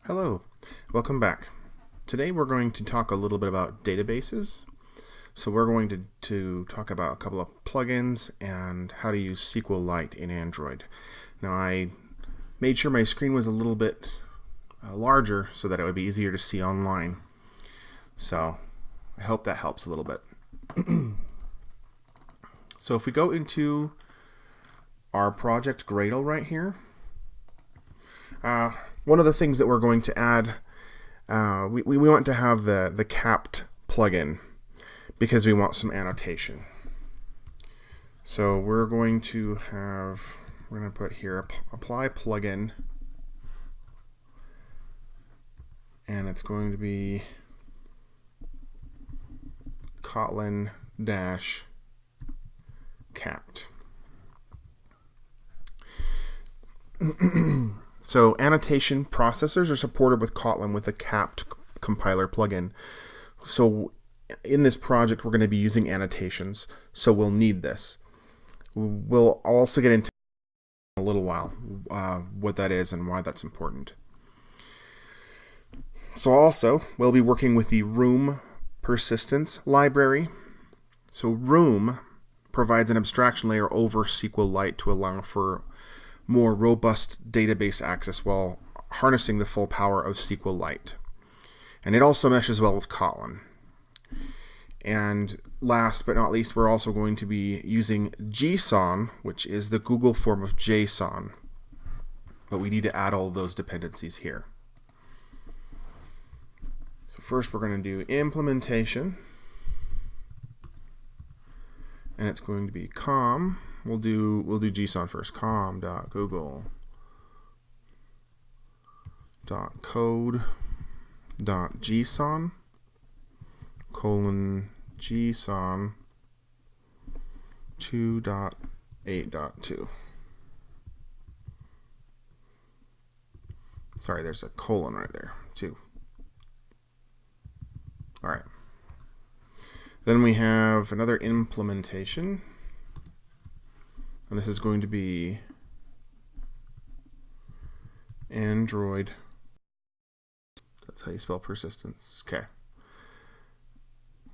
Hello, welcome back. Today we're going to talk a little bit about databases. So we're going to talk about a couple of plugins and how to use SQLite in Android. Now I made sure my screen was a little bit larger so that it would be easier to see online. So I hope that helps a little bit. So if we go into our project Gradle right here, one of the things that we're going to add, we want to have the kapt plugin because we want some annotation. So we're going to put here apply plugin, and it's going to be Kotlin -kapt. So annotation processors are supported with Kotlin with a kapt compiler plugin. So in this project we're going to be using annotations, so we'll need this. We'll also get into in a little while what that is and why that's important. So also we'll be working with the room persistence library. So room provides an abstraction layer over SQLite to allow for more robust database access while harnessing the full power of SQLite. And it also meshes well with Kotlin. And last but not least, we're also going to be using GSON, which is the Google form of JSON. But we need to add all of those dependencies here. So first we're going to do implementation. And it's going to be com. We'll do JSON first. com.google.code.json :JSON 2.8.2. Sorry, there's a colon right there, 2. All right. Then we have another implementation. And this is going to be Android. That's how you spell persistence. Okay.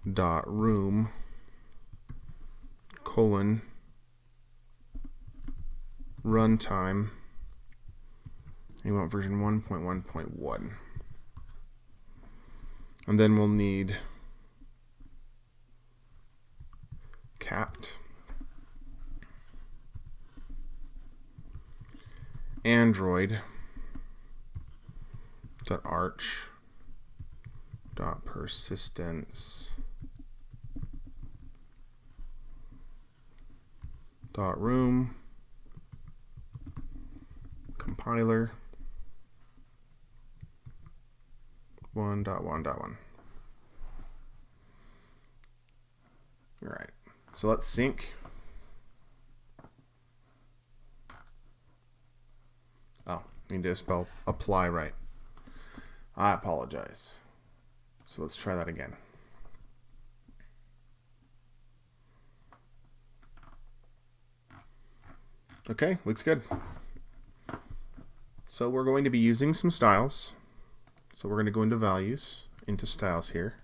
.room : runtime. You want version 1.1.1. And then we'll need kapt, Android.arch.persistence .room compiler 1.1.1. All right, so let's sync. Oh, need to spell apply right. I apologize. So let's try that again. Okay, looks good. So we're going to be using some styles. So we're going to go into values, into styles here.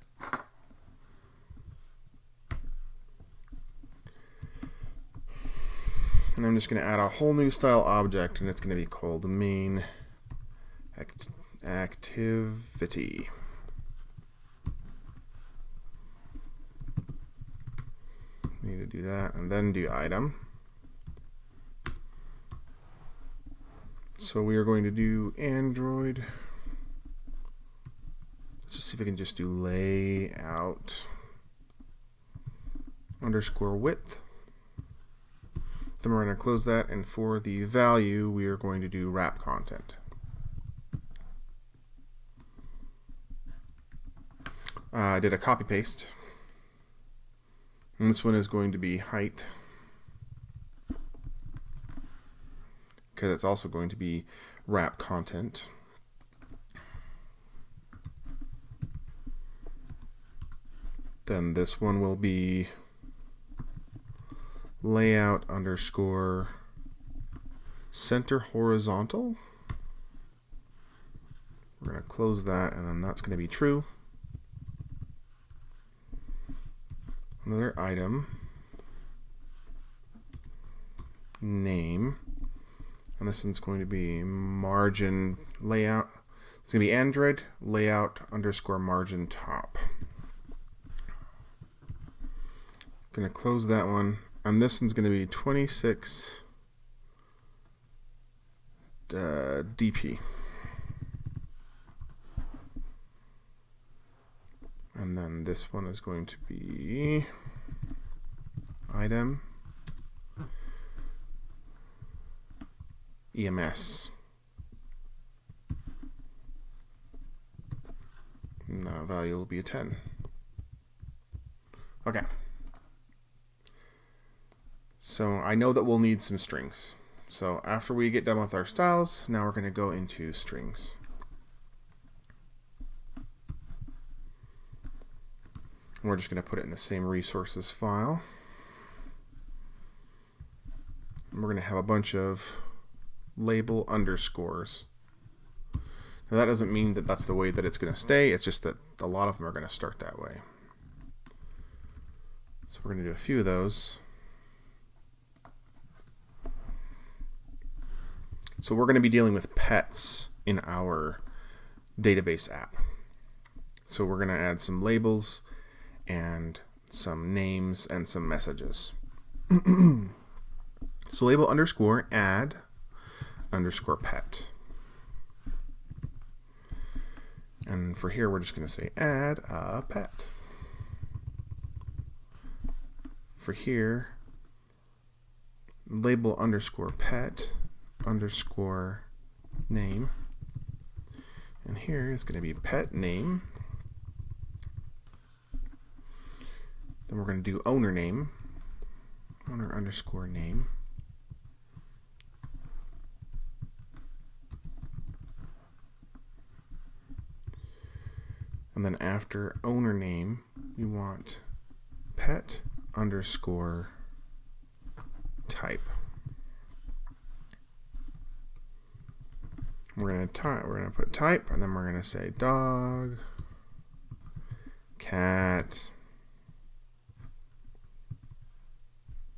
And I'm just going to add a whole new style object, and it's going to be called main activity. Need to do that, and then do item. So we are going to do Android. Let's just see if we can just do layout _width. Then we're going to close that, and for the value, we are going to do wrap content. I did a copy paste, and this one is going to be height, because it's also going to be wrap content. Then this one will be layout _center horizontal. we're going to close that, and then that's going to be true. Another item, name, and this one's going to be margin layout. It's going to be Android layout underscore margin top. Going to close that one, and this one's going to be 26 DP. And then this one is going to be item EMS. And the value will be a 10. Okay. So I know that we'll need some strings. So after we get done with our styles, now we're going to go into strings. And we're just going to put it in the same resources file. And we're going to have a bunch of label underscores. Now that doesn't mean that that's the way that it's going to stay. It's just that a lot of them are going to start that way. So we're going to do a few of those. So we're going to be dealing with pets in our database app. So we're going to add some labels and some names and some messages. So label underscore add underscore pet. And for here, we're just going to say add a pet. For here, label underscore pet underscore name. And here is going to be pet name. Then we're going to do owner name, owner underscore name. And then after owner name, we want pet underscore type. We're going to put type, and then we're going to say dog, cat,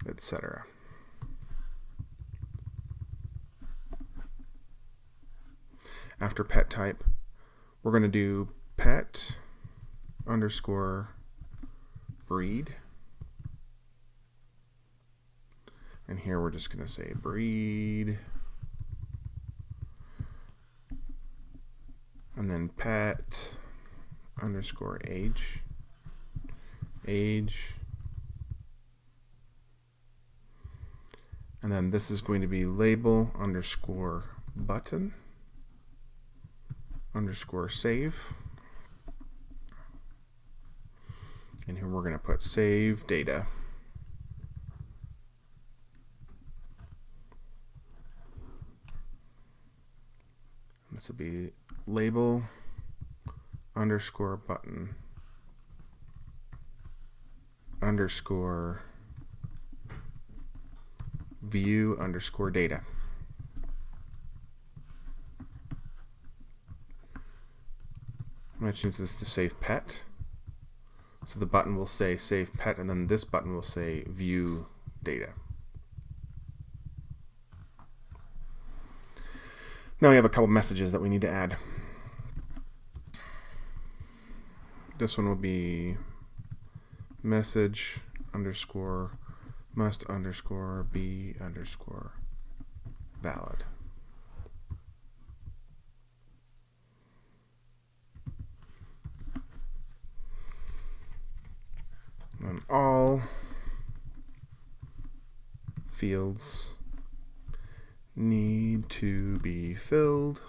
etc. After pet type, we're going to do pet underscore breed. And here we're just going to say breed. And then pet underscore age. Age. And then this is going to be label underscore button underscore save. And here we're going to put save data. This will be label underscore button underscore view underscore data. I'm going to change this to save pet. So the button will say save pet, and then this button will say view data. Now we have a couple messages that we need to add. This one will be message underscore must underscore be underscore valid. And all fields need to be filled,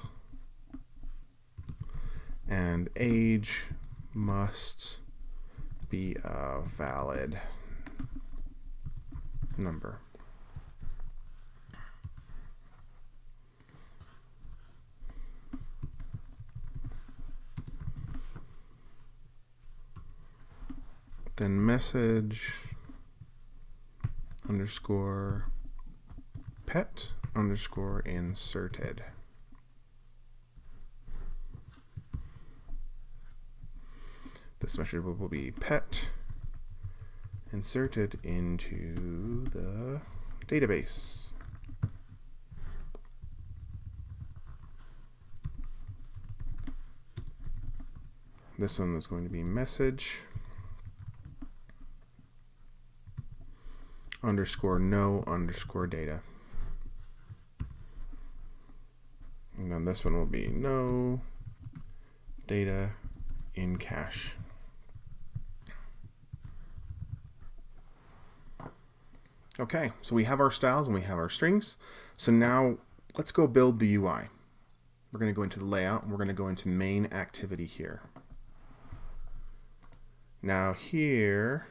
and age must be a valid number. Then message underscore pet underscore inserted. This method will be pet inserted into the database. This one is going to be message underscore no underscore data. And then this one will be no data in cache. Okay, so we have our styles and we have our strings. So now let's go build the UI. We're going to go into the layout and we're going to go into main activity here. Now here,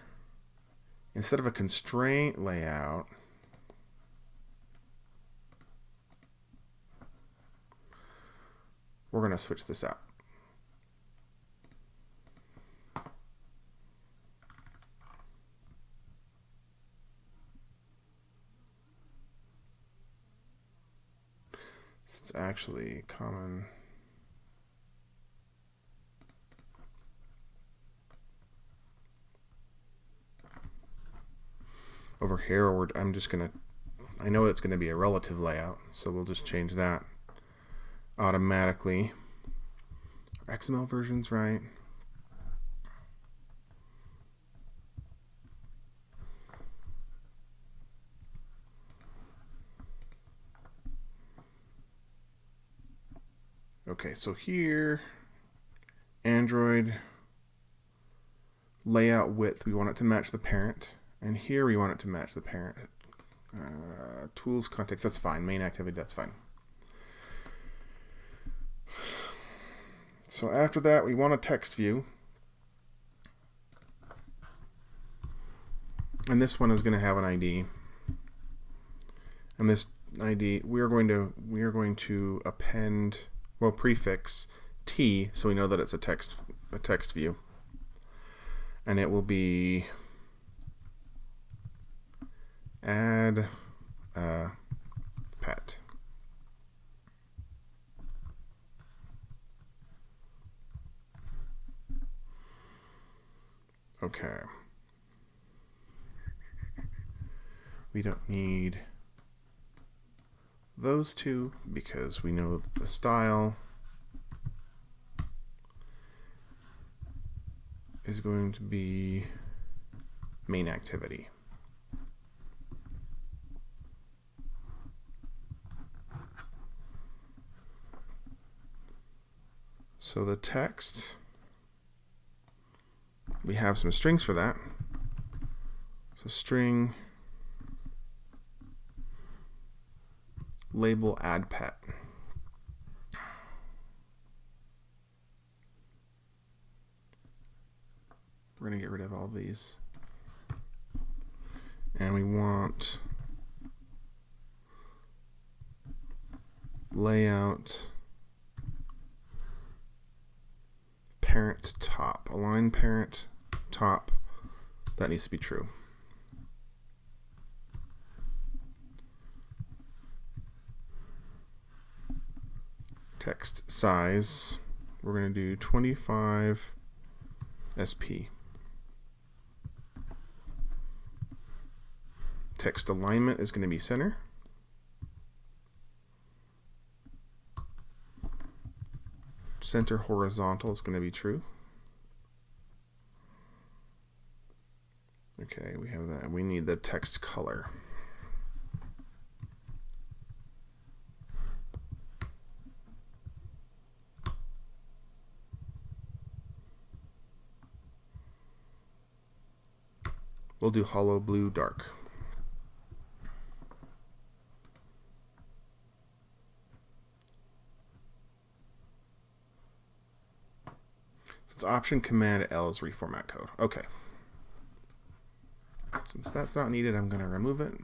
instead of a constraint layout, we're going to switch this out. It's actually common. Over here, I'm just going to, I know it's going to be a relative layout, so we'll just change that automatically. Our XML version's right. Okay, so here, Android layout width, we want it to match the parent. And here we want it to match the parent. Tools, context, that's fine. Main activity, that's fine. So after that, we want a text view. And this one is going to have an ID. And this ID, we are going to append, well, prefix t, so we know that it's a text view. And it will be add pet. Okay. We don't need those two because we know the style is going to be main activity. So the text, we have some strings for that. So string label add pet. We're going to get rid of all these. And we want layout parent top, align parent top, that needs to be true. Text size, we're going to do 25 SP. Text alignment is going to be center. Center horizontal is going to be true. Okay, we have that. We need the text color. We'll do hollow blue dark. It's Option Command L is reformat code. Okay. Since that's not needed, I'm going to remove it.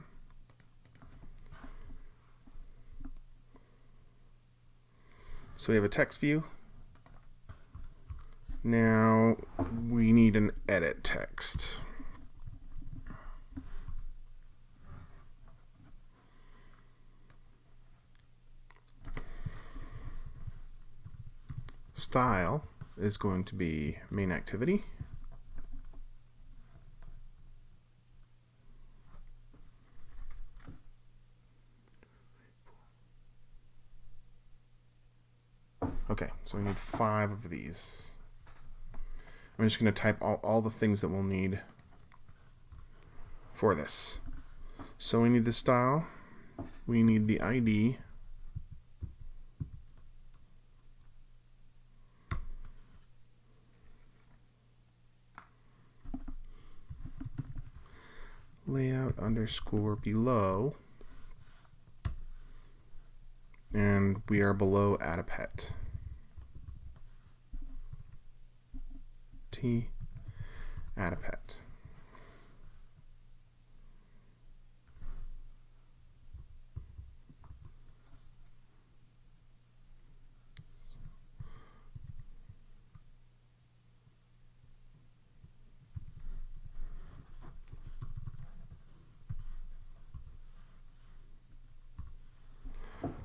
So we have a text view. Now we need an edit text. Style is going to be main activity. Okay, so we need 5 of these. I'm just going to type all the things that we'll need for this. So we need the style, we need the ID, layout underscore below, and we are below add a pet. T add a pet.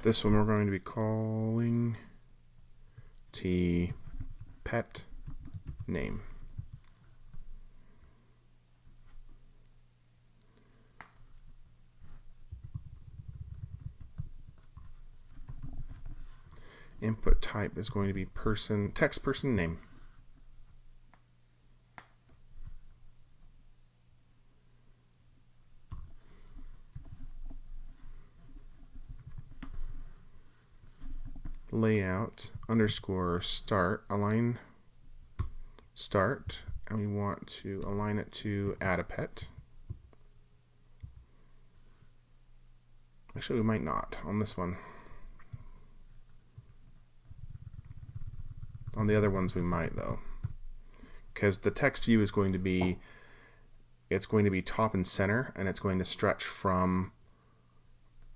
This one we're going to be calling T pet name. Input type is going to be text person name. Layout underscore start, align start, and we want to align it to add a pet. Actually, we might not on this one. On the other ones we might though, because the text view is going to be, it's going to be top and center, and it's going to stretch from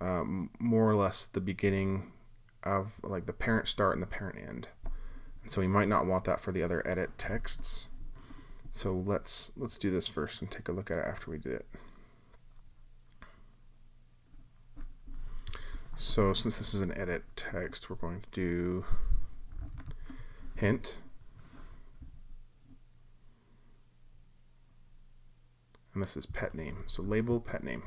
more or less the beginning of like the parent start and the parent end. And so we might not want that for the other edit texts. So let's do this first and take a look at it after we did it. So since this is an edit text, we're going to do hint, and this is pet name. So label pet name.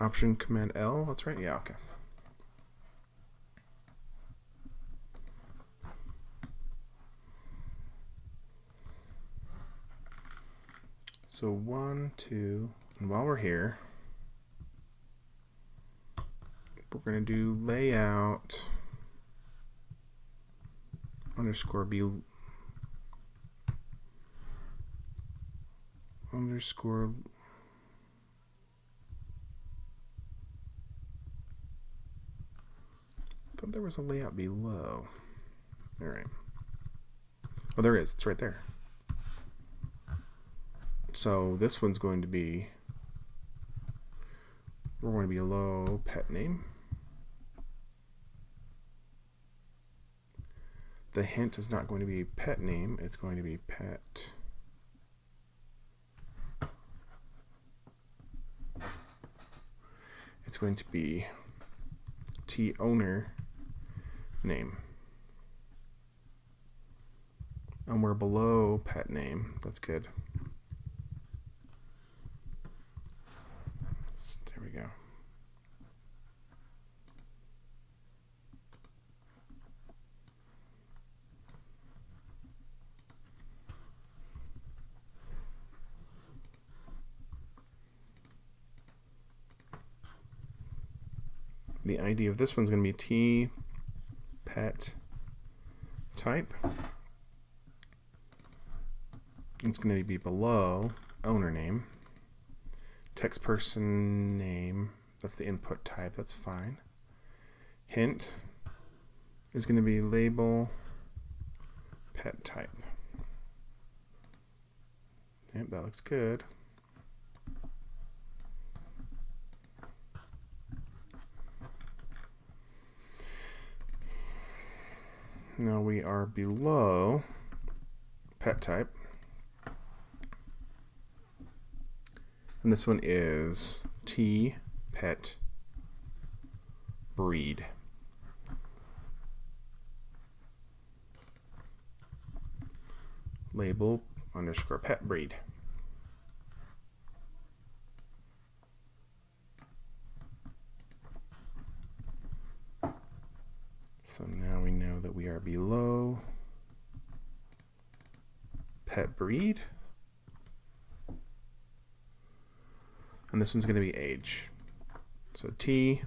Option Command L, that's right, yeah, okay. So 1, 2, and while we're here, we're going to do layout underscore be underscore I thought there was a layout below. All right. Oh, there is. It's right there. So this one's going to be, we're going to be below pet name. The hint is not going to be pet name, it's going to be pet. It's going to be T owner name. And we're below pet name. That's good. There we go. The ID of this one's going to be T pet type. It's going to be below owner name. Text person name, that's the input type, that's fine. Hint is going to be label pet type. Yep, that looks good. Now we are below pet type. And this one is T pet breed. Label underscore pet breed. So now we know that we are below pet breed. And this one's going to be age. So T,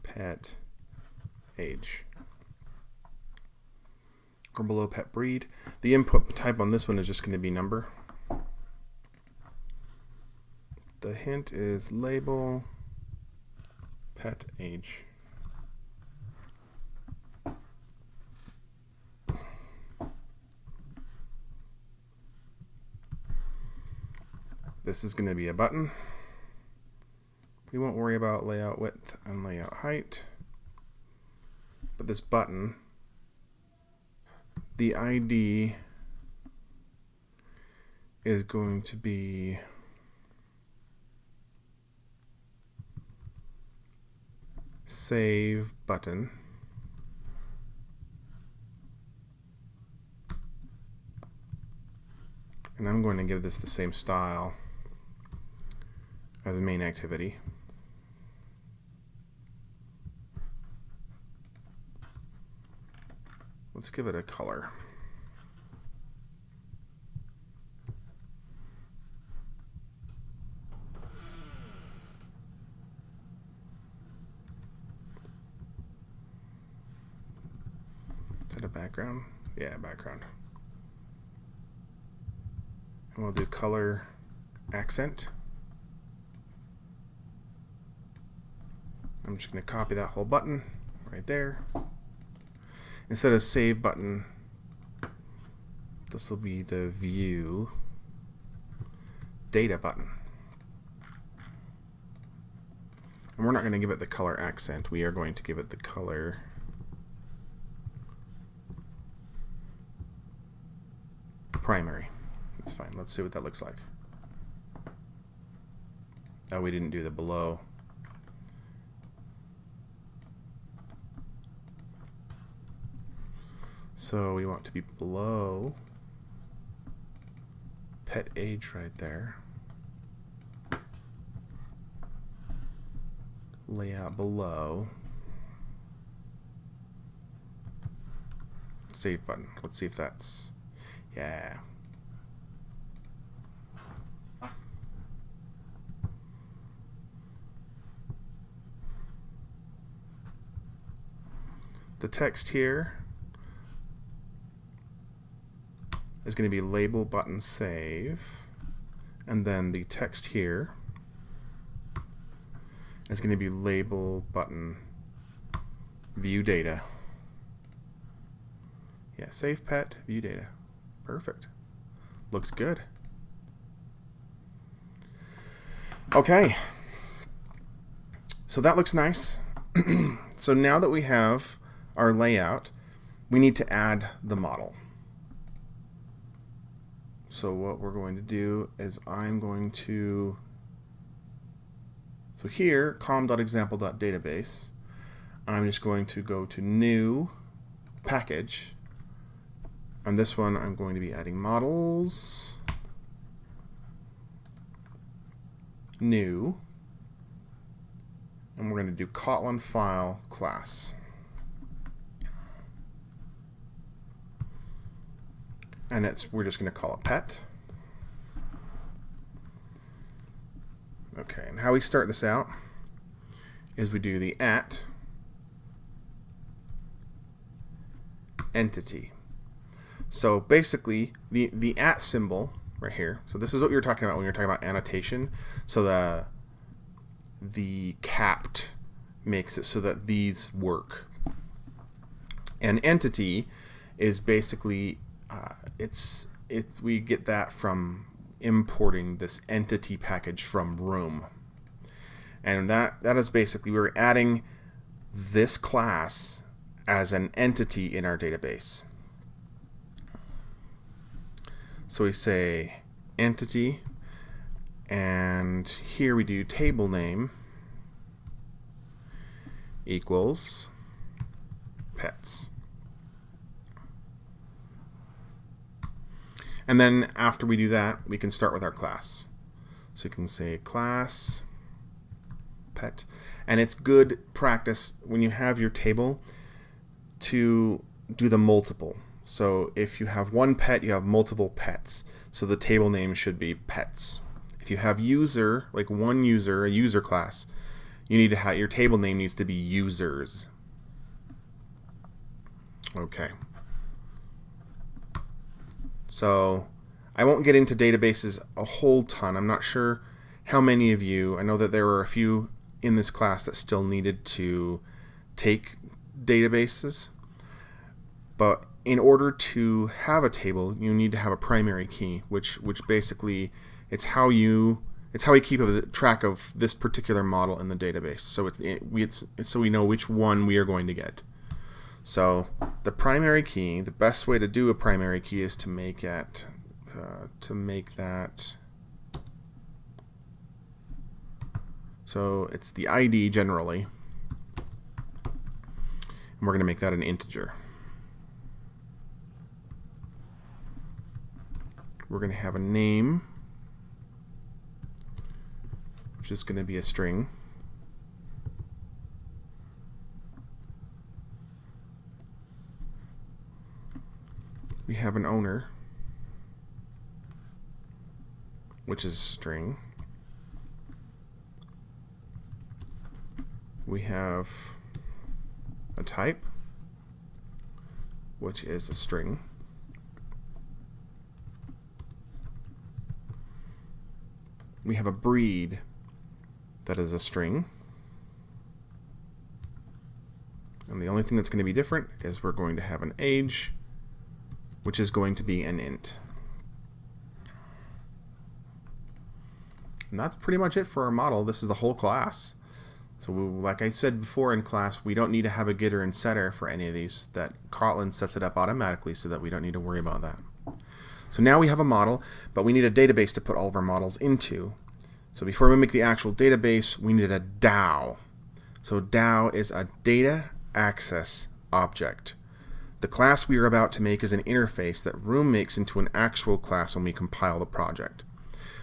pet, age. Or below pet breed. The input type on this one is just going to be number. The hint is label, pet, age. This is going to be a button. We won't worry about layout width and layout height. But this button, the ID is going to be save button. And I'm going to give this the same style as a main activity. Let's give it a color. Is that a background? Yeah, background. And we'll do color accent. I'm just going to copy that whole button right there. Instead of save button, this will be the view data button. And we're not going to give it the color accent. We are going to give it the color primary. That's fine. Let's see what that looks like. Oh, we didn't do the below. So we want to be below pet age right there. Layout below. Save button. Let's see if that's, yeah. The text here is going to be label button save, and then the text here is going to be label button view data. Yeah, save pet, view data. Perfect. Looks good. Okay. So that looks nice. So now that we have our layout, we need to add the model. So what we're going to do is I'm going to, so here, com.example.database, I'm just going to go to new package. On this one, I'm going to be adding models, new, and we're going to do Kotlin file class. And we're just going to call it pet. Okay, and how we start this out is we do the at entity. So basically, the at symbol right here, so this is what you were talking about when you were talking about annotation. So the kapt makes it so that these work. And entity is basically we get that from importing this entity package from Room, and that is basically we're adding this class as an entity in our database. So we say entity, and here we do table name equals pets. And then after we do that, we can start with our class. So we can say class pet. And it's good practice when you have your table, to do the multiple. So if you have one pet, you have multiple pets. So the table name should be pets. If you have user, like one user, a user class, you need to have your table name needs to be users. Okay. So I won't get into databases a whole ton. I'm not sure how many of you, I know that there were a few in this class that still needed to take databases, but in order to have a table, you need to have a primary key, which basically it's how we keep track of this particular model in the database. So it's so we know which one we are going to get. So the primary key, the best way to do a primary key is to make that. So it's the ID generally, and we're going to make that an integer. We're going to have a name, which is going to be a string. We have an owner, which is a string. We have a type, which is a string. We have a breed that is a string. And the only thing that's going to be different is we're going to have an age, which is going to be an int. And that's pretty much it for our model. This is the whole class. So like I said before in class, we don't need to have a getter and setter for any of these. That Kotlin sets it up automatically so that we don't need to worry about that. So now we have a model, but we need a database to put all of our models into. So before we make the actual database, we need a DAO. So DAO is a data access object. The class we are about to make is an interface that Room makes into an actual class when we compile the project.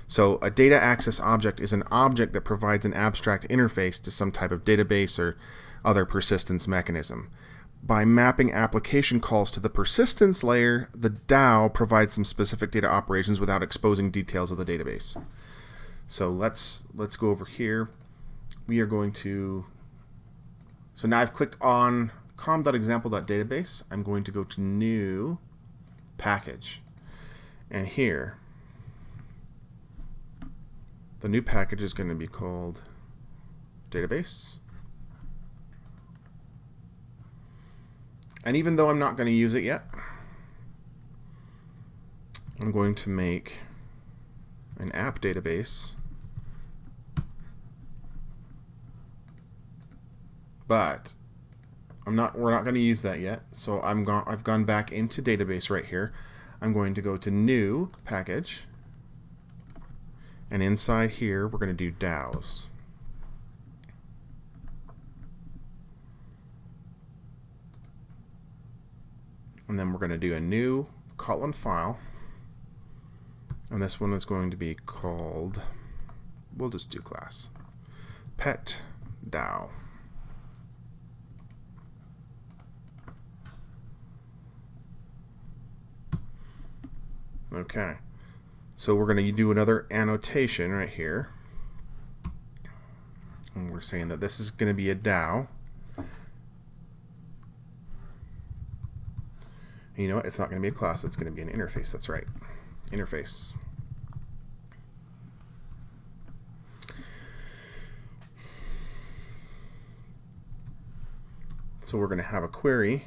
So a data access object is an object that provides an abstract interface to some type of database or other persistence mechanism. By mapping application calls to the persistence layer, the DAO provides some specific data operations without exposing details of the database. So let's go over here. We are going to, so now I've clicked on com.example.database. I'm going to go to new package. And here, the new package is going to be called database. And even though I'm not going to use it yet, I'm going to make an app database. But we're not going to use that yet. So I've gone back into database right here. I'm going to go to new package. And inside here, we're going to do DAOs. And then we're going to do a new Kotlin file. And this one is going to be called, we'll just do class, pet DAO. Okay. So we're going to do another annotation right here. And we're saying that this is going to be a DAO. And you know what? It's not going to be a class. It's going to be an interface. That's right. Interface. So we're going to have a query,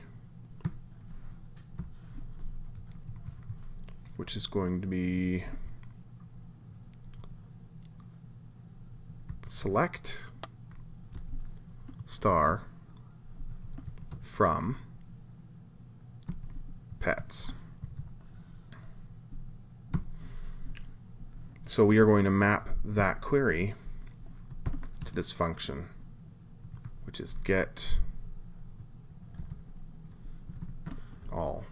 which is going to be select star from pets. So we are going to map that query to this function, which is get all.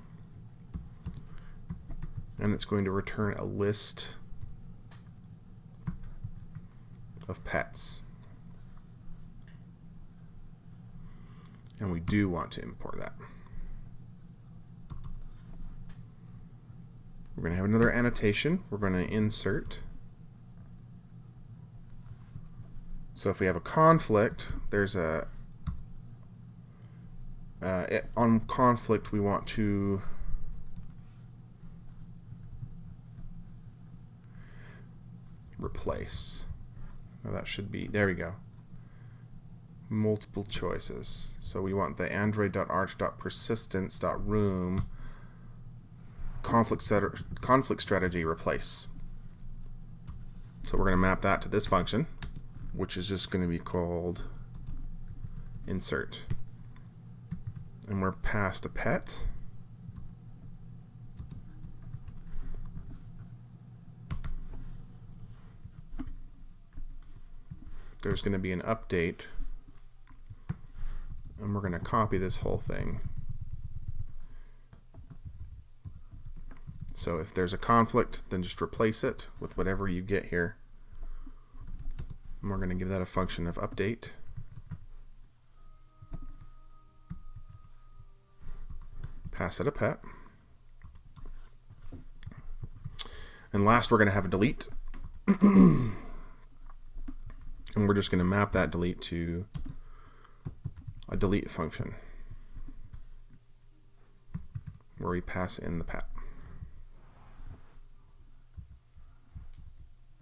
And it's going to return a list of pets. And we do want to import that. We're going to have another annotation. We're going to insert. So if we have a conflict, there's a on conflict we want to replace. Now that should be, there we go. Multiple choices. So we want the android.arch.persistence.room conflict strategy replace. So we're going to map that to this function, which is just going to be called insert. And we're past a pet. There's going to be an update, and we're going to copy this whole thing. So if there's a conflict, then just replace it with whatever you get here. And we're going to give that a function of update. Pass it a pet. And last, we're going to have a delete. And we're just going to map that delete to a delete function where we pass in the pet.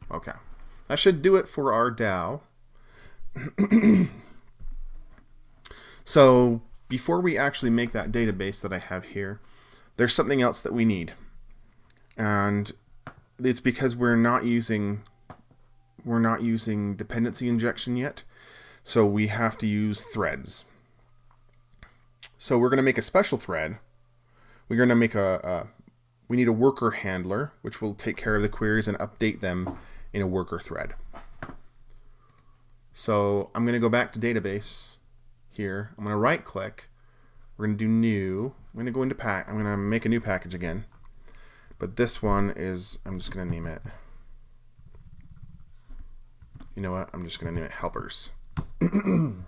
Okay, that should do it for our DAO. So before we actually make that database that I have here, there's something else that we need. And it's because we're not using dependency injection yet, so we have to use threads. So we're going to make a special thread. We're going to make we need a worker handler, which will take care of the queries and update them in a worker thread. So I'm going to go back to database here. I'm going to right click. We're going to do new. I'm going to go into I'm going to make a new package again. But this one is, I'm just going to name it, you know what, I'm just going to name it helpers. And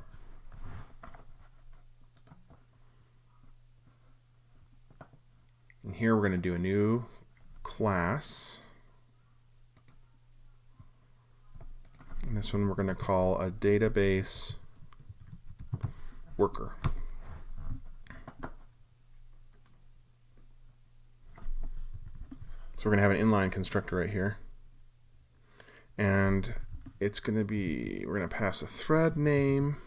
here we're going to do a new class. And this one we're going to call a database worker. So we're going to have an inline constructor right here. And it's going to be, we're going to pass a thread name,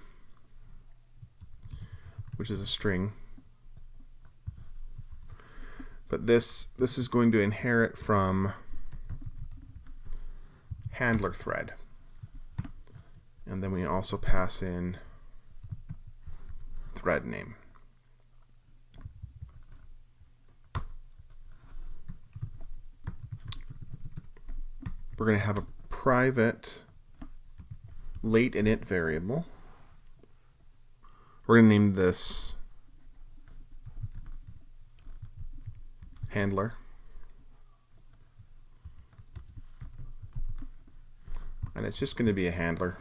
which is a string. But this is going to inherit from handler thread. And then we also pass in thread name. We're going to have a private late init variable. We're going to name this handler. And it's just going to be a handler.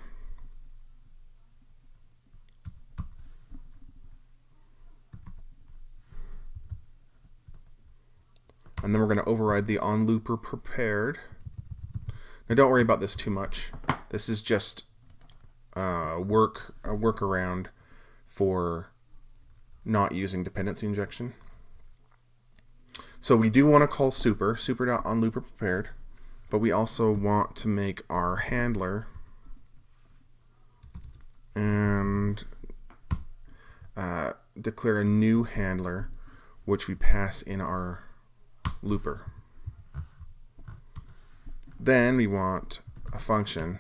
And then we're going to override the onLooper prepared. Now don't worry about this too much. This is just a workaround for not using dependency injection. So we do want to call super.onLooper prepared, but we also want to make our handler and declare a new handler, which we pass in our looper. Then we want a function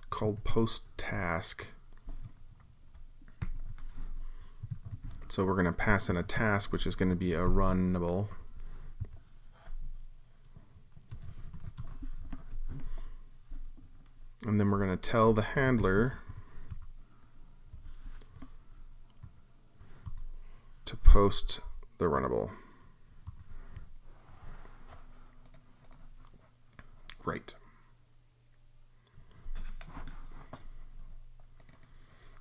called postTask. So we're going to pass in a task, which is going to be a runnable. And then we're going to tell the handler to post the runnable. Right.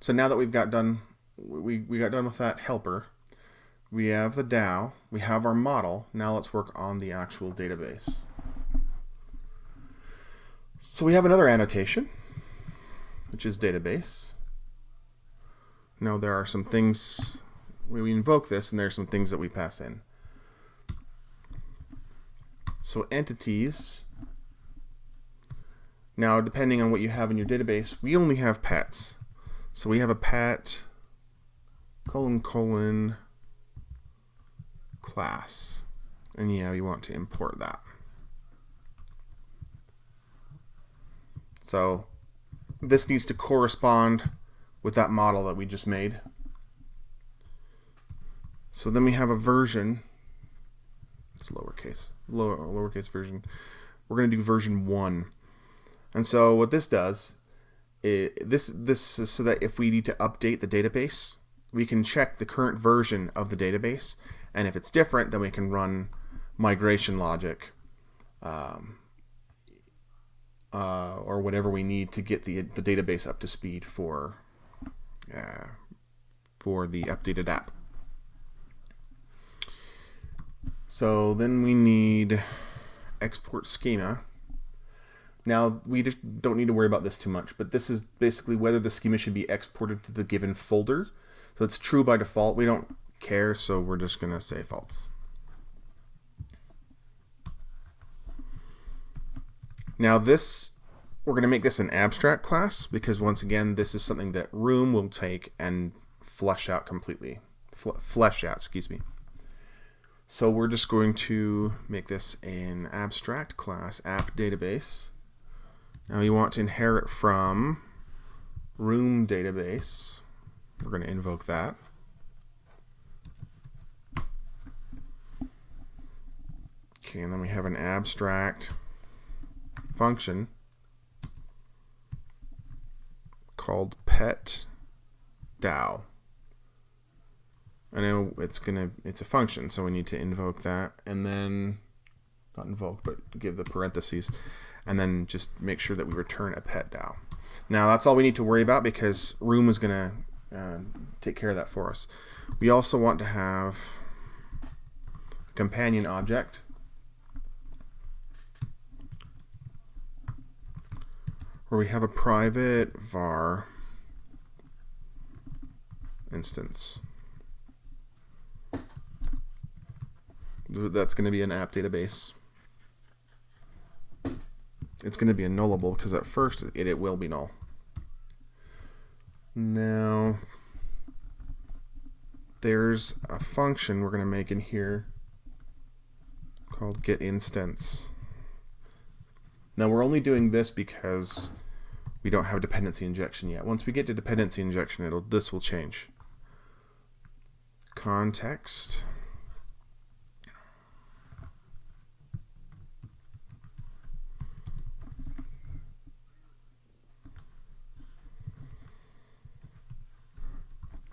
So now that we've got done, we got done with that helper, we have the DAO, we have our model. Now let's work on the actual database. So we have another annotation, which is database. Now there are some things where we invoke this, and there are some things that we pass in. So entities, now depending on what you have in your database, we only have pets. So we have a pet, : class. And yeah, you want to import that. So this needs to correspond with that model that we just made. So then we have a version. It's lowercase version. We're going to do version 1. And so what this does is this is so that if we need to update the database, we can check the current version of the database, and if it's different, then we can run migration logic or whatever we need to get the database up to speed for the updated app. So then we need export schema. Now we just don't need to worry about this too much, but this is basically whether the schema should be exported to the given folder. So it's true by default. We don't care, so we're just going to say false. Now this, we're going to make this an abstract class because once again, this is something that Room will take and flesh out completely. Excuse me. So we're just going to make this an abstract class, app database. Now we want to inherit from Room database. We're going to invoke that. Okay, and then we have an abstract function called pet DAO. I know it's a function, so we need to invoke that, and then not invoke, but give the parentheses, and then just make sure that we return a pet DAO. Now that's all we need to worry about because Room is going to take care of that for us. We also want to have a companion object where we have a private var instance. That's going to be an app database. It's going to be a nullable because at first it will be null. Now there's a function we're going to make in here called getInstance. Now we're only doing this because we don't have dependency injection yet. Once we get to dependency injection, this will change. Context.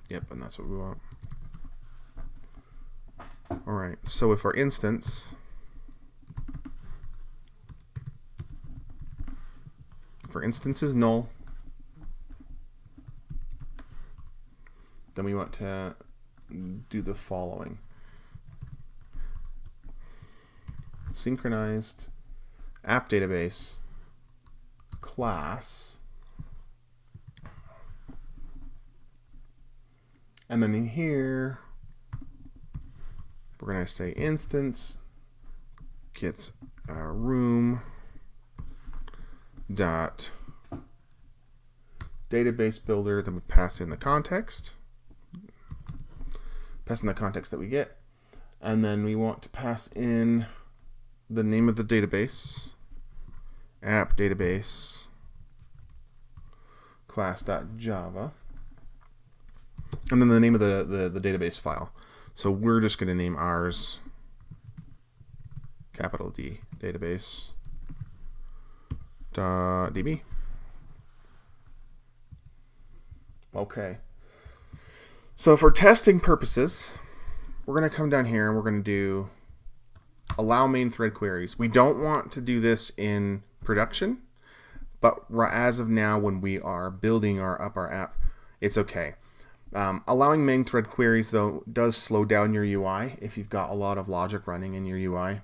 Yep, and that's what we want. All right, so if our instance, is null, then we want to do the following. Synchronized app database class. And then in here, we're going to say instance gets room dot database builder. Then we pass in the context. Pass in the context that we get. And then we want to pass in the name of the database, app database class.java. And then the name of the database file. So we're just going to name ours capital D database .db. Okay. So for testing purposes, we're going to come down here and we're going to do allow main thread queries. We don't want to do this in production, but as of now when we are building our app, it's okay. Allowing main thread queries, though, does slow down your UI if you've got a lot of logic running in your UI.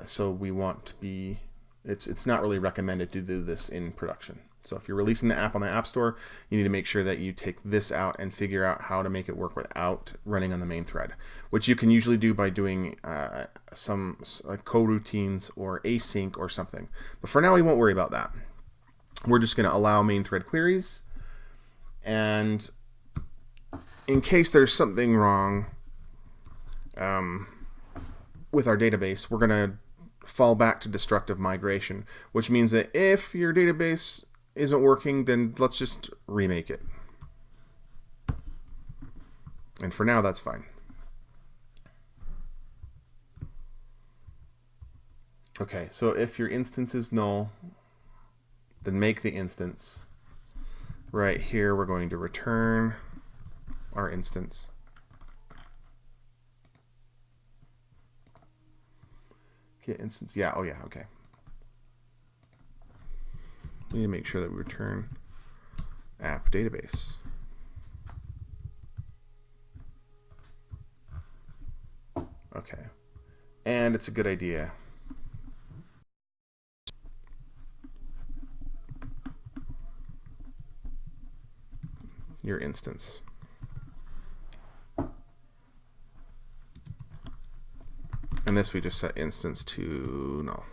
So we want to be, it's not really recommended to do this in production. So if you're releasing the app on the App Store, you need to make sure that you take this out and figure out how to make it work without running on the main thread, which you can usually do by doing some coroutines or async or something. But for now, we won't worry about that. We're just going to allow main thread queries, and in case there's something wrong with our database, we're going to fall back to destructive migration, which means that if your database isn't working, then let's just remake it. And for now, that's fine. Okay, so if your instance is null, then make the instance. Right here, we're going to return our instance. Get instance, yeah, oh yeah, okay. We need to make sure that we return app database. Okay, and it's a good idea. Your instance. And this we just set instance to null.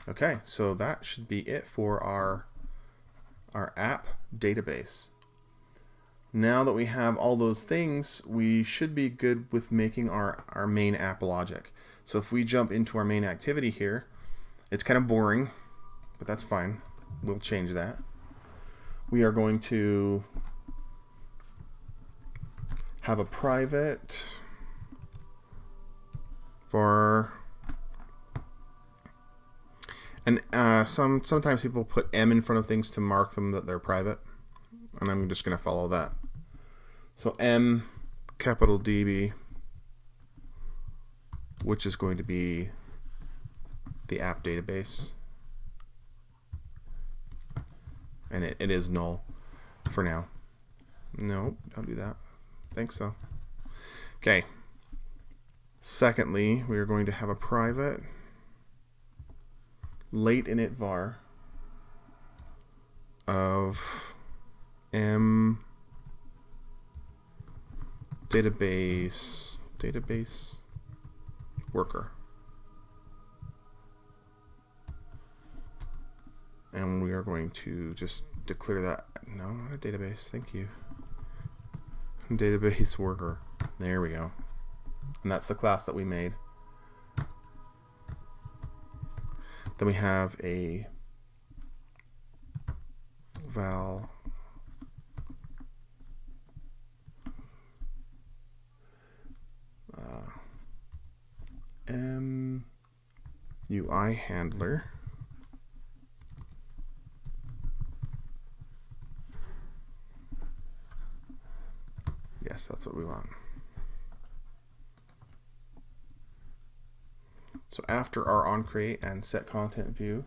Okay, so that should be it for our app database. Now that we have all those things, we should be good with making our main app logic. So if we jump into our main activity here, it's kind of boring, but that's fine. We'll change that. We are going to have a private for, and sometimes people put M in front of things to mark them that they're private, and I'm just going to follow that. So M capital DB, which is going to be the app database, and it is null for now. No, don't do that. Think so. Okay. Secondly, we are going to have a private late init var of M database worker. And we are going to just declare that, no, not a database, thank you. Database worker. There we go. And that's the class that we made. Then we have a val UI handler. Yes, that's what we want. So after our onCreate and set content view,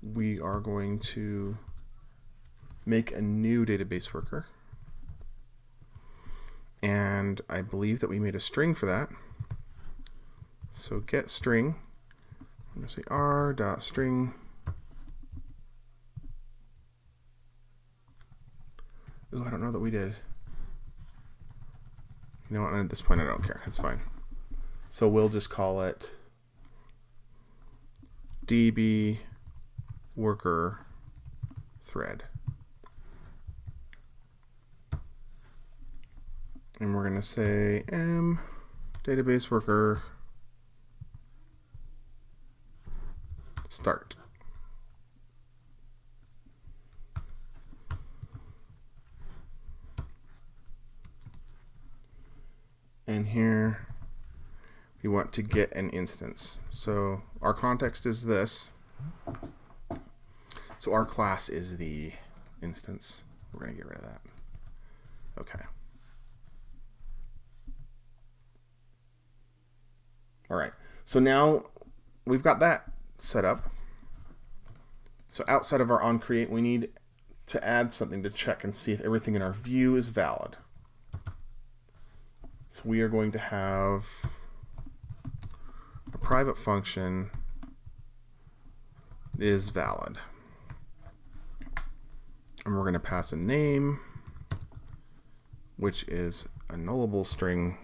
we are going to make a new database worker. And I believe that we made a string for that. So get string, I'm going to say r.string. Ooh, I don't know that we did. You know what, at this point I don't care, it's fine. So we'll just call it db worker thread. And we're going to say m database worker start. And here we want to get an instance. So our context is this. So our class is the instance. We're going to get rid of that. Okay. All right. So now we've got that set up. So outside of our onCreate, we need to add something to check and see if everything in our view is valid. So we are going to have a private function is valid. And we're going to pass a name, which is a nullable string.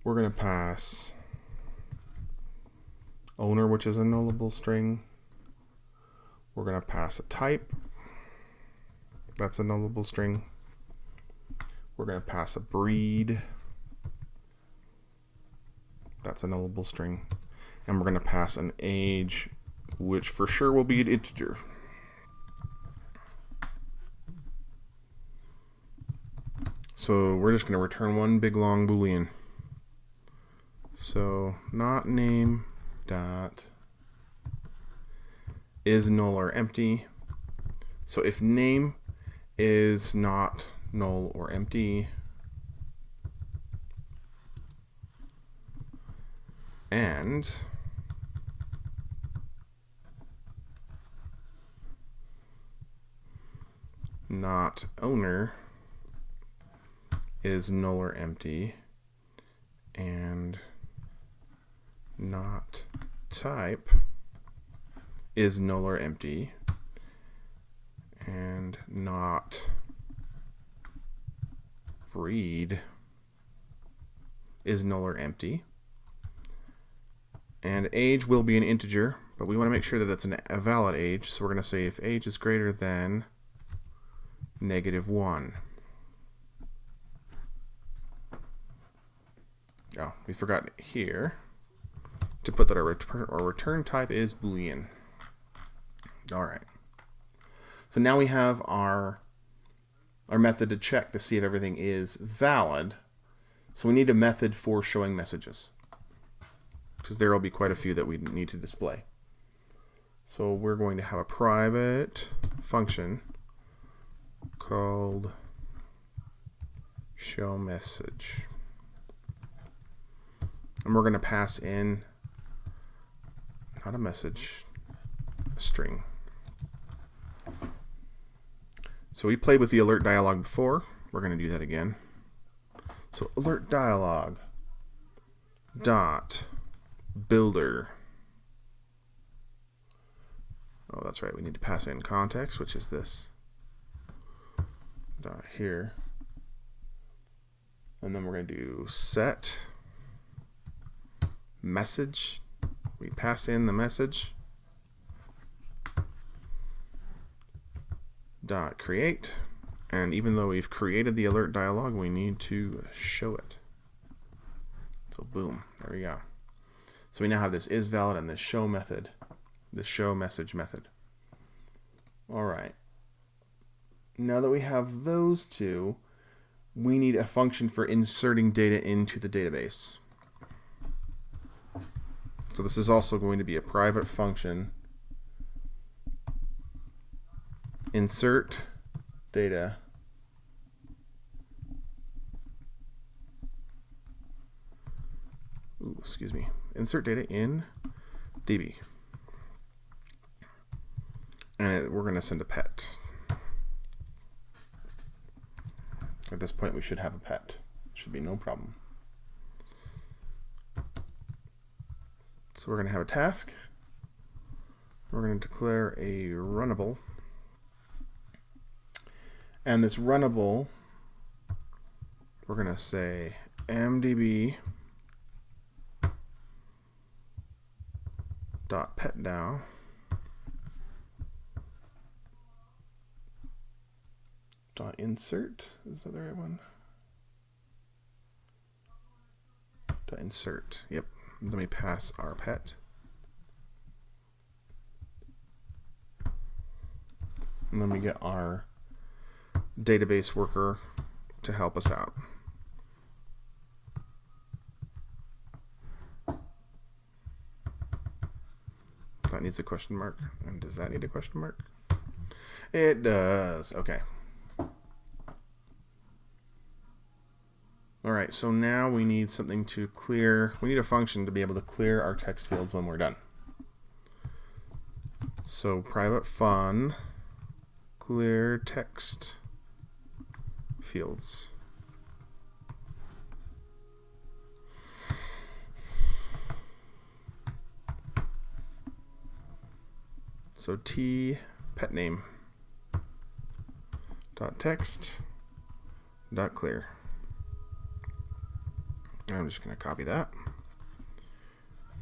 We're going to pass owner, which is a nullable string. We're going to pass a type. That's a nullable string. We're going to pass a breed. That's a nullable string. And we're going to pass an age, which for sure will be an integer. So we're just going to return one big long Boolean. So not name dot is null or empty. So if name is not null or empty, and not owner is null or empty, and not type is null or empty, and not breed is null or empty, and age will be an integer, but we want to make sure that it's a valid age, so we're going to say if age is greater than -1. Oh, we forgot here to put that our return type is Boolean. All right. So now we have our method to check to see if everything is valid. So we need a method for showing messages, because there will be quite a few that we need to display. So we're going to have a private function called showMessage. And we're going to pass in, not a message, a string. So we played with the alert dialog before. We're going to do that again. So alert dialog dot builder. Oh, that's right. We need to pass in context, which is this dot here. And then we're going to do set message. We pass in the message dot create, and even though we've created the alert dialog, we need to show it. So boom, there we go. So we now have this is valid and this show method, this show message method. All right. Now that we have those two, we need a function for inserting data into the database. So this is also going to be a private function. Insert data insert data in DB, and we're going to send a pet. At this point we should have a pet. Should be no problem. So we're going to have a task. We're going to declare a runnable. And this runnable, we're going to say mdb dot petDAO dot insert. Is that the right one? Dot insert. Yep. Let me pass our pet. And then we get our database worker to help us out. That needs a question mark. And does that need a question mark? It does. Okay. All right. right, so now we need something to clear. We need a function to be able to clear our text fields when we're done. So private fun clear text fields. So t pet name dot text dot clear. I'm just going to copy that.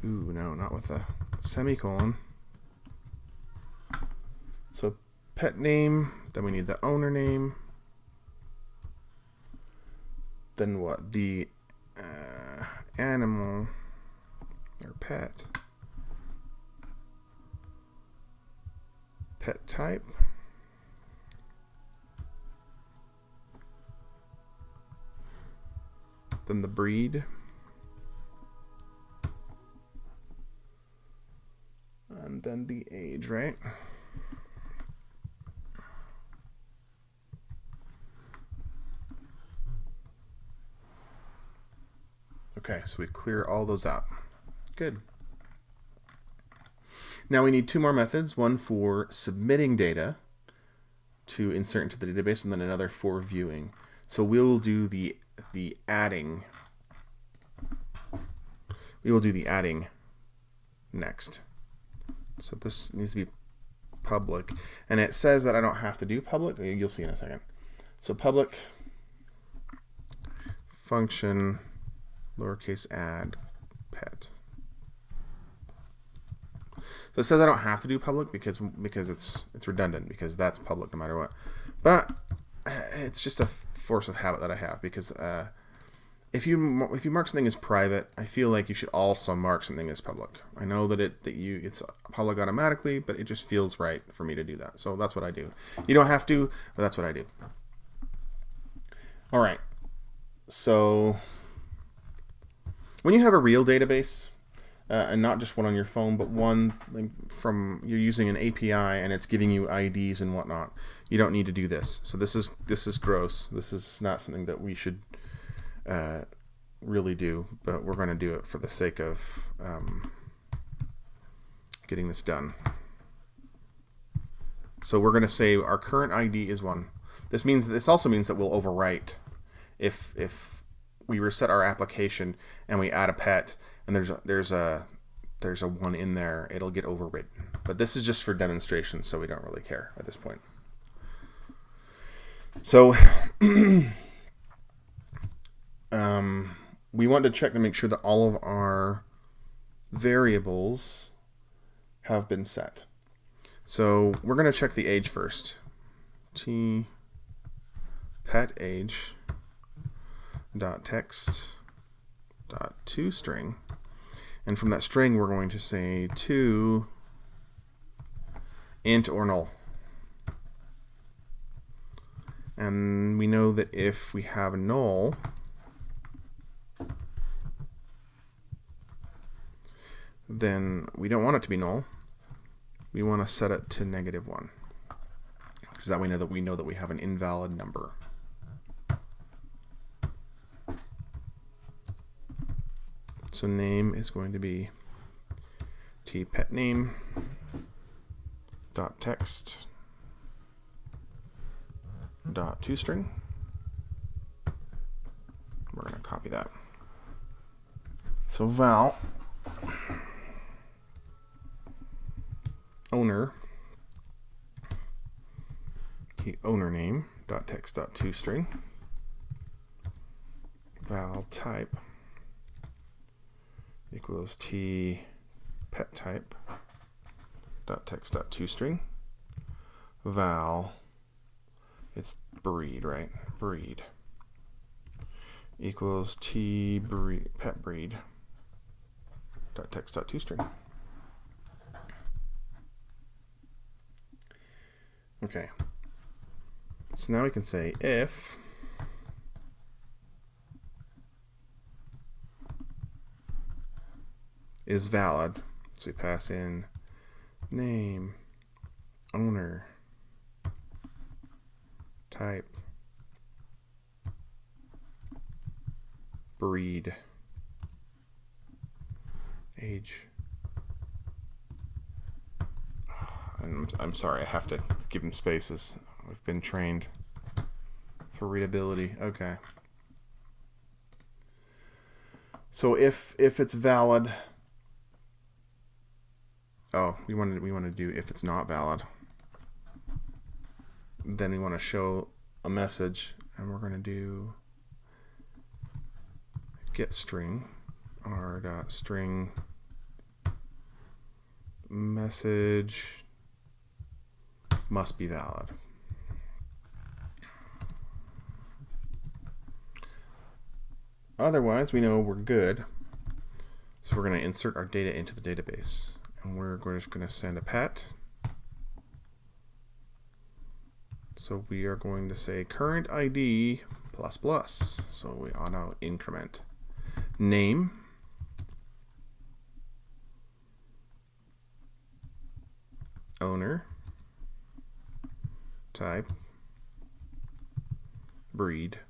Ooh, no, not with a semicolon. So pet name, then we need the owner name. Then what? The animal or pet type. Then the breed. And then the age, right? Okay, so we clear all those out. Good. Now we need two more methods, one for submitting data to insert into the database and then another for viewing. So we'll do the adding. We will do the adding next. So this needs to be public. And it says that I don't have to do public. You'll see in a second. So public function lowercase add pet. So it says I don't have to do public because it's redundant, because that's public no matter what. But it's just a force of habit that I have, because if you mark something as private, I feel like you should also mark something as public. I know that it's public automatically, but it just feels right for me to do that. So that's what I do. You don't have to, but that's what I do. All right. So when you have a real database, and not just one on your phone, but one from you're using an API and it's giving you IDs and whatnot, you don't need to do this. So this is gross. This is not something that we should really do, but we're going to do it for the sake of getting this done. So we're going to say our current ID is 1. This also means that we'll overwrite if we reset our application and we add a pet and there's a 1 in there, it'll get overwritten. But this is just for demonstration, so we don't really care at this point. So we want to check to make sure that all of our variables have been set. So we're going to check the age first. T pet age dot text dot toString, and from that string we're going to say to int or null. And we know that if we have a null, then we don't want it to be null. We want to set it to -1, because that we know that we have an invalid number. So name is going to be tPetName dot text dot toString. We're going to copy that. So val owner owner name dot text dot toString, val type equals t pet type dot text dot toString, val, it's breed, right? Breed equals t breed, pet breed dot text dot toString. Okay, so now we can say if is valid, so we pass in name, owner, type, breed, age. I'm sorry, I have to give them spaces. I've been trained for readability. Okay. So if it's valid, oh, we want to do if it's not valid, then we want to show a message, and we're going to do get string r.string message must be valid. Otherwise, we know we're good. So we're going to insert our data into the database, and we're just going to send a pet. So we are going to say current ID plus plus. So we auto increment name, owner, type, breed,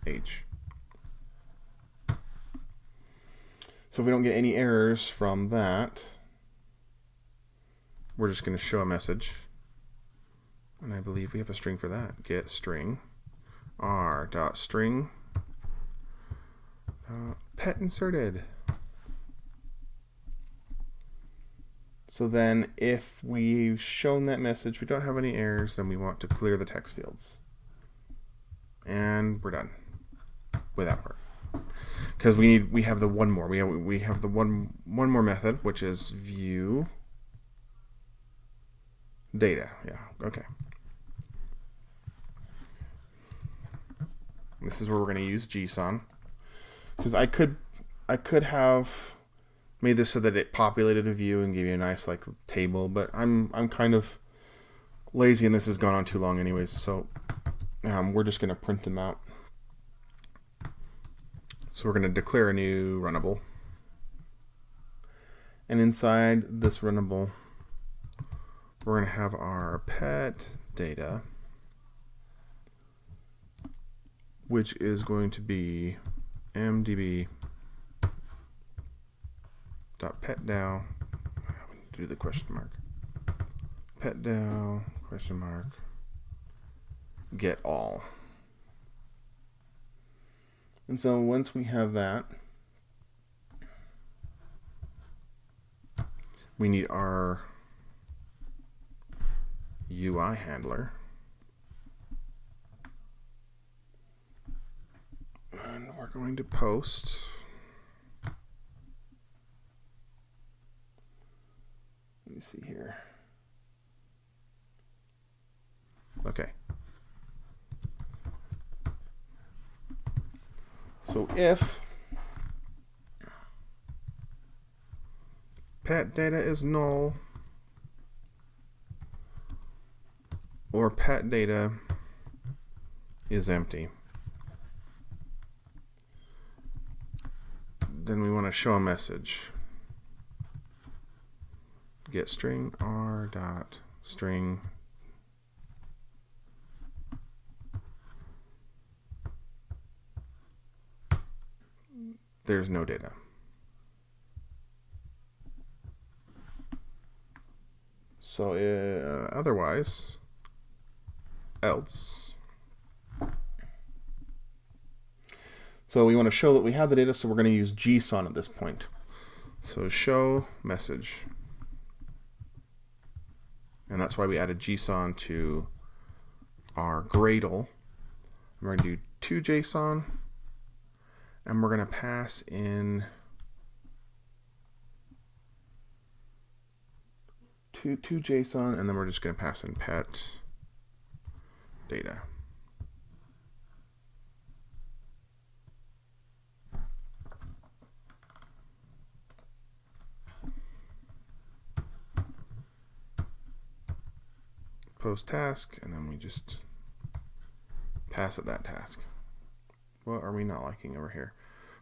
age. So if we don't get any errors from that, we're just going to show a message. And I believe we have a string for that. Get string r.string pet inserted. So then if we've shown that message, we don't have any errors, then we want to clear the text fields. And we're done with that part. Because we have the one more. We have the one more method, which is view data. Yeah, okay. This is where we're going to use JSON, because I could have made this so that it populated a view and gave you a nice like table, but I'm kind of lazy and this has gone on too long anyways, so we're just going to print them out. So we're going to declare a new runnable, and inside this runnable we're going to have our pet data, which is going to be mdb.petDAO. We need to do the question mark. PetDAO question mark get all. And so once we have that, we need our UI handler. And we're going to post let me see here. Okay. So if pet data is null or pet data is empty, then we want to show a message. Get string r.string there's no data. So otherwise, else. So we want to show that we have the data, so we're going to use JSON at this point. So show message. And that's why we added JSON to our Gradle. We're going to do to JSON, and we're going to pass in to JSON, and then we're just going to pass in pet data. Post task, and then we just pass it that task. What are we not liking over here?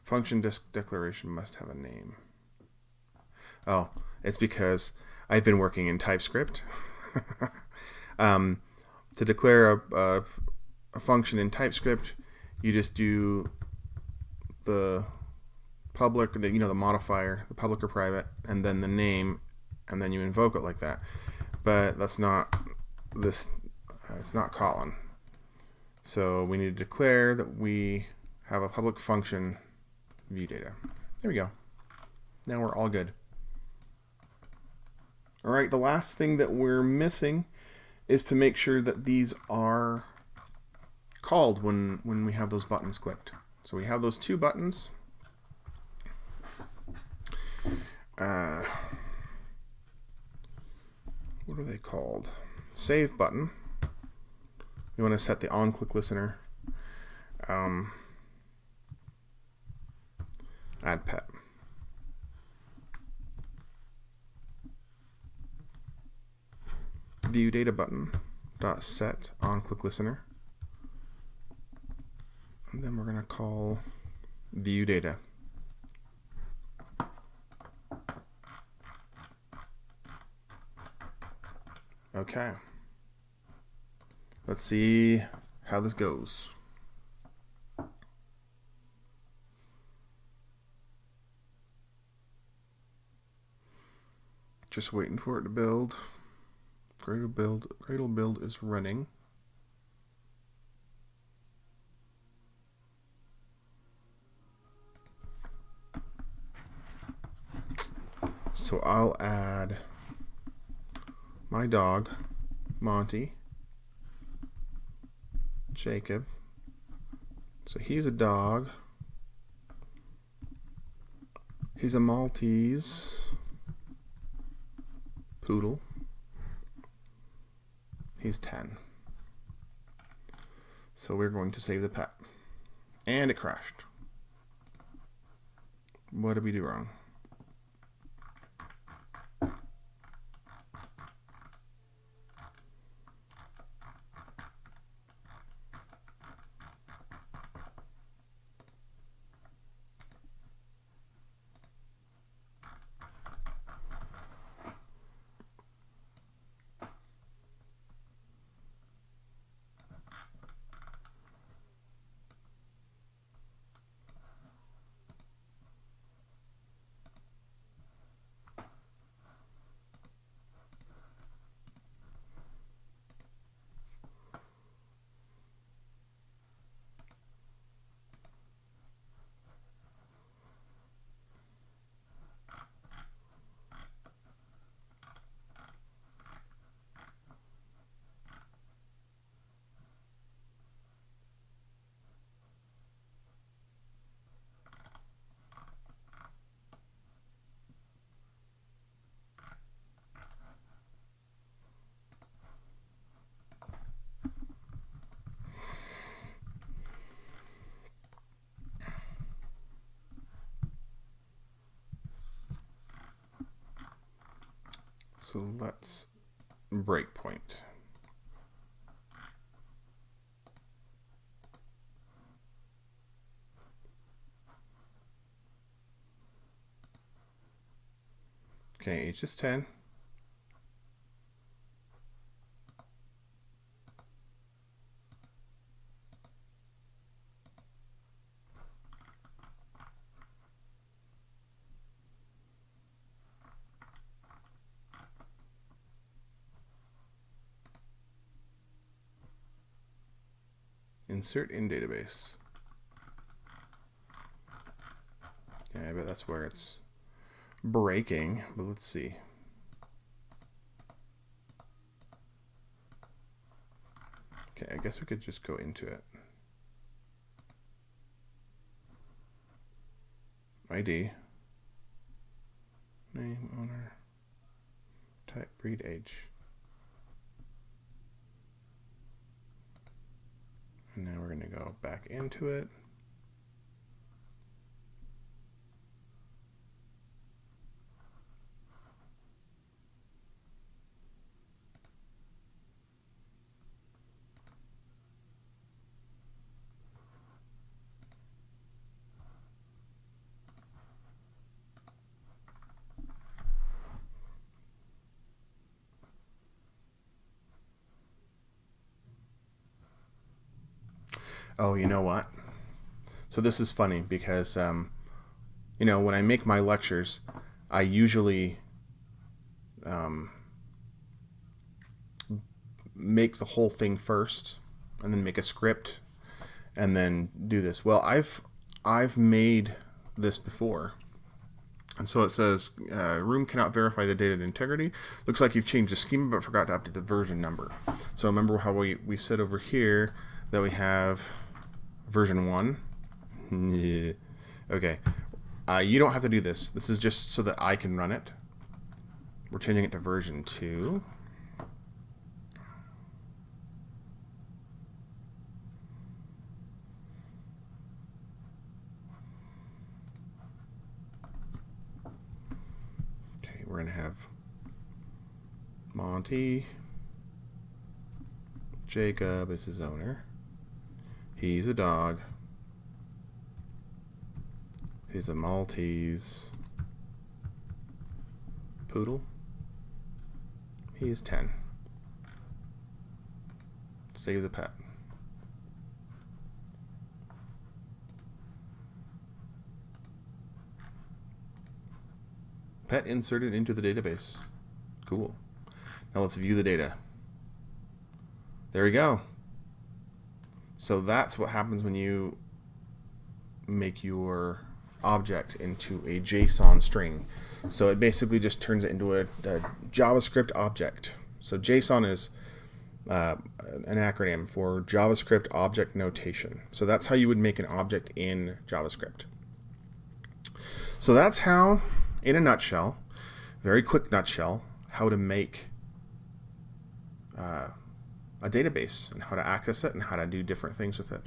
Function declaration must have a name. Oh, it's because I've been working in TypeScript. To declare a function in TypeScript, you just do the public, the modifier, the public or private, and then the name, and then you invoke it like that. But that's not this. It's not Kotlin. So we need to declare that we have a public function view data. There we go. Now we're all good. All right, the last thing that we're missing is to make sure that these are called when we have those buttons clicked. So we have those two buttons. What are they called? Save button. We want to set the on-click listener. Add pet. View data button dot set on click listener, and then we're going to call view data. Okay, let's see how this goes. Just waiting for it to build. Gradle build is running. So I'll add my dog, Monty, Jacob. So he's a dog. He's a Maltese poodle. He's 10. So we're going to save the pet. And it crashed. What did we do wrong? So let's breakpoint. Okay, age is 10. Insert in database. Yeah, I bet that's where it's breaking, but let's see. Okay, I guess we could just go into it. ID. Name, owner, type, breed, age. And now we're going to go back into it. Oh, you know what? So this is funny because, you know, when I make my lectures, I usually make the whole thing first and then make a script and then do this. Well, I've made this before. And so it says, room cannot verify the data integrity. Looks like you've changed the schema but forgot to update the version number. So remember how we said over here that we have version 1. Okay. You don't have to do this. This is just so that I can run it. We're changing it to version 2. Okay, we're going to have Monty. Jacob is his owner. He's a dog. He's a Maltese poodle. He's 10. Save the pet. Pet inserted into the database. Cool. Now let's view the data. There we go. So that's what happens when you make your object into a JSON string. So it basically just turns it into a JavaScript object. So JSON is an acronym for JavaScript Object Notation. So that's how you would make an object in JavaScript. So that's how, in a nutshell, very quick nutshell, how to make a database and how to access it and how to do different things with it.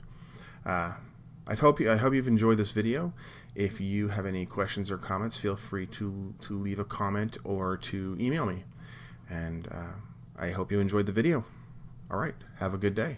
I hope you've enjoyed this video. If you have any questions or comments, feel free to leave a comment or to email me. And I hope you enjoyed the video. All right, have a good day.